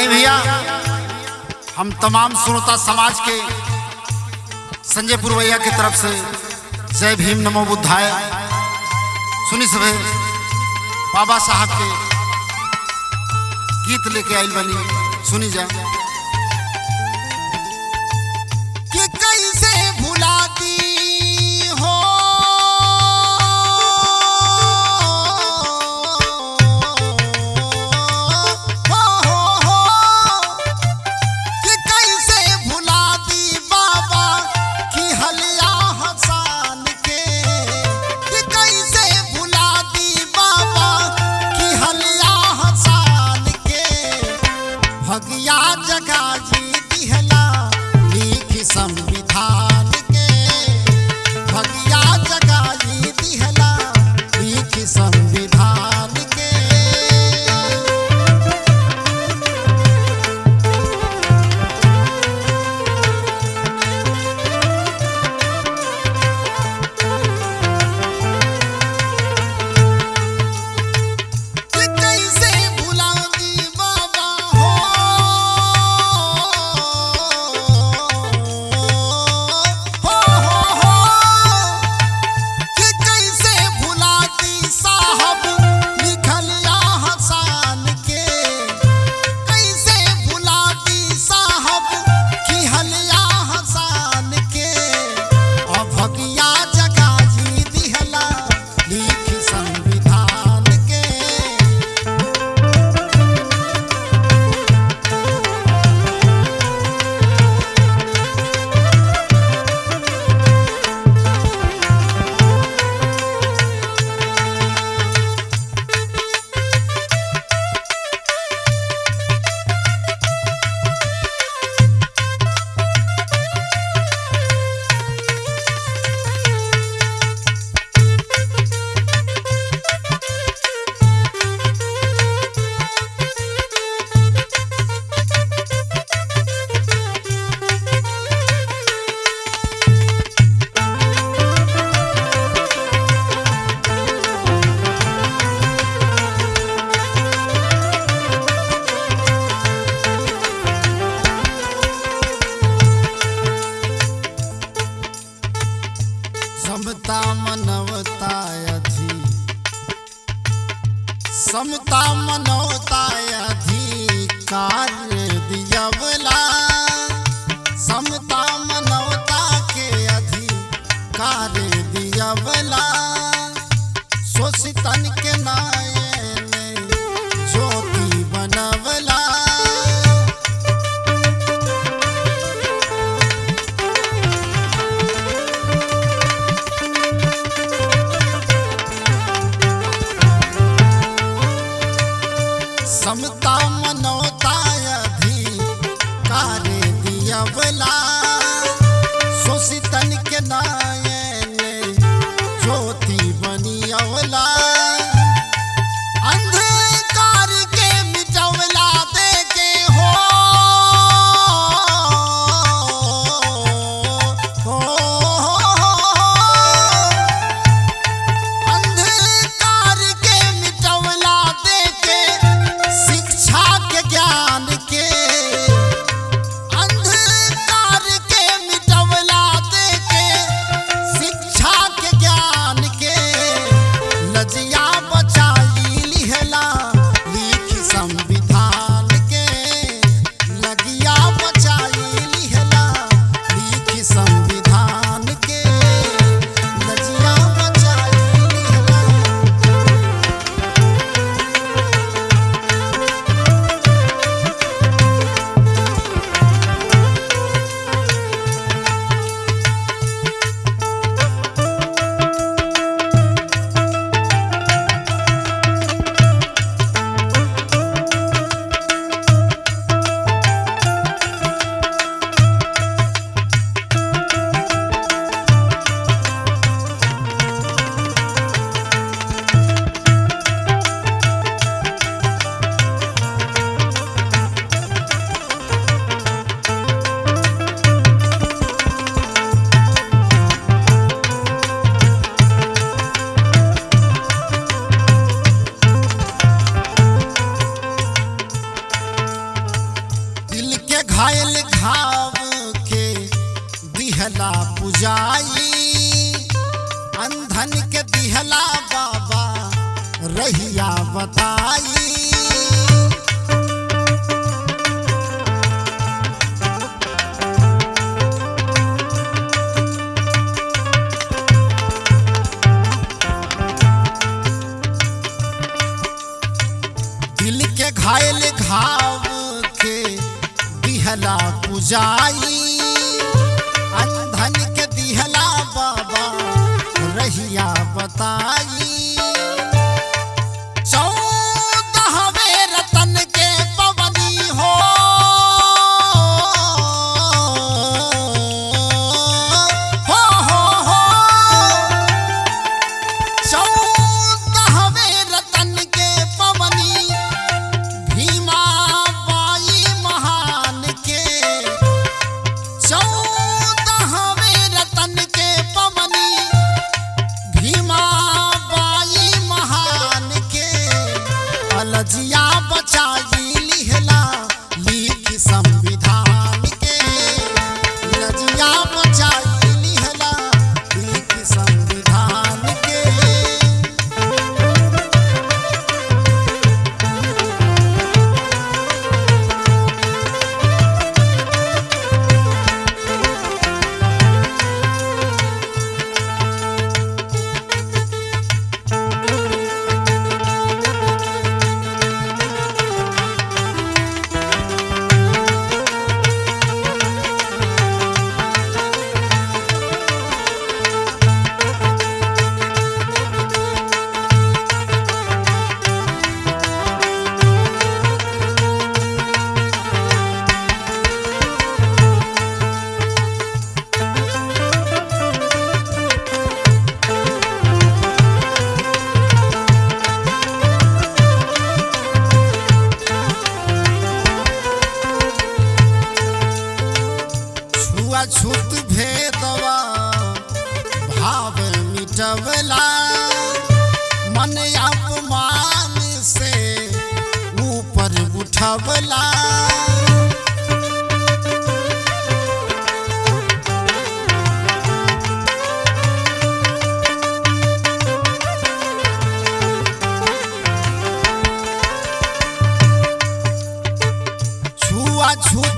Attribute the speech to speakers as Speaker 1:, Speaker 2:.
Speaker 1: नहीं भैया, हम तमाम श्रोता समाज के संजय पुरवैया की तरफ से जय भीम नमो बुद्धाय। सुनी सभे बाबा साहब के गीत लेके आइल बनी, सुनी जा।
Speaker 2: कि कैसे भुलाती हो कि कैसे भुलाती बाबा की हलिया हसान के, कि कैसे भुलाती बाबा की हलिया हसान के। भगिया जगा जी दिहला लिखी संविधान के, भगिया जगा जी दिहला लिखी संविधान के। कि कैसे भुलाती बाबा हो कि कैसे भुलाती साहब लिखलिया हसान के, कैसे भुलाती साहब की हलिया हसान के। और भगिया जगा जी दिहला लिखी संविधान के। समता मनवता समता मनवता अधिकार दियवला, समता मनवता के अधिकार दियवला। शोषितन के नयन ज्योति बनवला। समता मनवता अधिकार दियवला। शोषितन के नयन ज्योति बनियवला। अंधकार के मिटवला देके हो अंधकार के मिटवला देके शिक्षा के ज्ञान रहिया बताई। दिल के घायल घाव के दिहला पुजाई, अंधन के दिहला बाबा रहिया बताई। 14वें रतन के पवनी हो, हो 14वें रतन के पवनी भीमा बाई महान के। 14वें रतन के पवनी भीमा बाई महान के। अलजिया बचाई लिहला लिख संविधान के। अलजिया बचाई लिहला लिख संविधान के। छूत भेदवा भाव मिटवला, मन अपमान से ऊपर उठवला। छुआ छूत